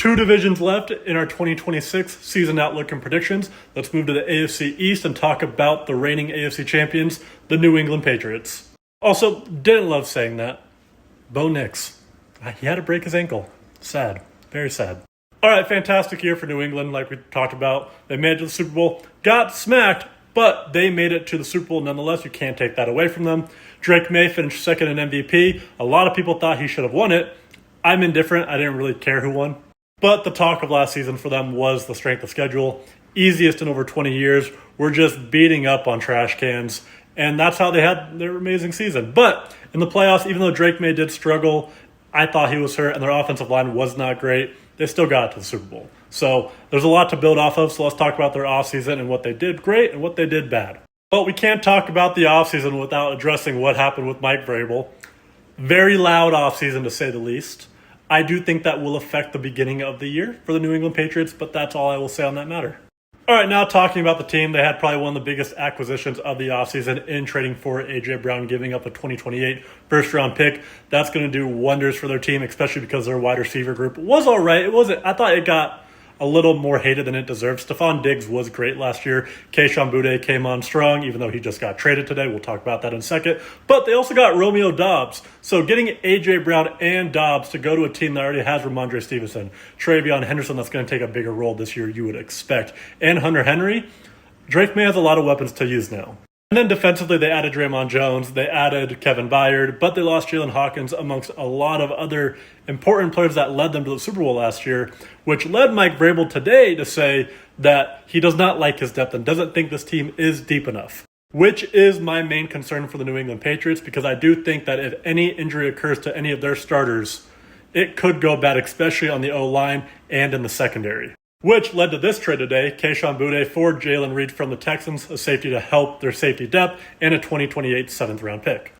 2 divisions left in our 2026 season outlook and predictions. Let's move to the AFC East and talk about the reigning AFC champions, the New England Patriots. Also, didn't love saying that. Bo Nix. He had to break his ankle. Sad. Very sad. All right, fantastic year for New England, like we talked about. They made it to the Super Bowl, got smacked, but they made it to the Super Bowl nonetheless. You can't take that away from them. Drake May finished second in MVP. A lot of people thought he should have won it. I'm indifferent. I didn't really care who won. But the talk of last season for them was the strength of schedule. Easiest in over 20 years. We're just beating up on trash cans. And that's how they had their amazing season. But in the playoffs, even though Drake May did struggle, I thought he was hurt and their offensive line was not great. They still got to the Super Bowl. So there's a lot to build off of. So let's talk about their offseason and what they did great and what they did bad. But we can't talk about the offseason without addressing what happened with Mike Vrabel. Very loud offseason to say the least. I do think that will affect the beginning of the year for the New England Patriots, but that's all I will say on that matter. All right, now talking about the team, they had probably one of the biggest acquisitions of the offseason in trading for A.J. Brown, giving up a 2028 first-round pick. That's going to do wonders for their team, especially because their wide receiver group was all right. I thought it got a little more hated than it deserved. Stephon Diggs was great last year. Kayshon Boutte came on strong, even though he just got traded today. We'll talk about that in a second. But they also got Romeo Doubs. So getting A.J. Brown and Doubs to go to a team that already has Ramondre Stevenson, Travion Henderson, that's going to take a bigger role this year, you would expect, and Hunter Henry, Drake May has a lot of weapons to use now. And then defensively, they added Draymond Jones, they added Kevin Byard, but they lost Jalen Hawkins amongst a lot of other important players that led them to the Super Bowl last year, which led Mike Vrabel today to say that he does not like his depth and doesn't think this team is deep enough, which is my main concern for the New England Patriots, because I do think that if any injury occurs to any of their starters, it could go bad, especially on the O-line and in the secondary. Which led to this trade today, Kayshon Boutte for Jalen Reed from the Texans, a safety to help their safety depth, and a 2028 7th-round pick.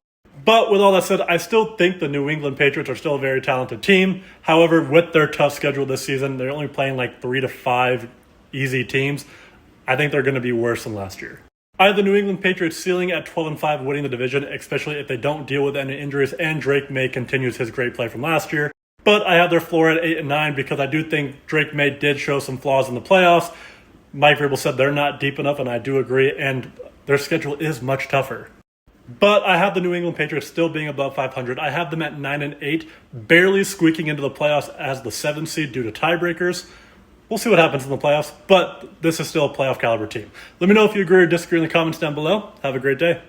But with all that said, I still think the New England Patriots are still a very talented team. However, with their tough schedule this season, they're only playing like 3 to 5 easy teams. I think they're going to be worse than last year. I have the New England Patriots ceiling at 12-5 winning the division, especially if they don't deal with any injuries and Drake May continues his great play from last year. But I have their floor at 8-9 because I do think Drake May did show some flaws in the playoffs. Mike Vrabel said they're not deep enough, and I do agree, and their schedule is much tougher. But I have the New England Patriots still being above 500. I have them at 9-8, barely squeaking into the playoffs as the 7th seed due to tiebreakers. We'll see what happens in the playoffs, but this is still a playoff caliber team. Let me know if you agree or disagree in the comments down below. Have a great day.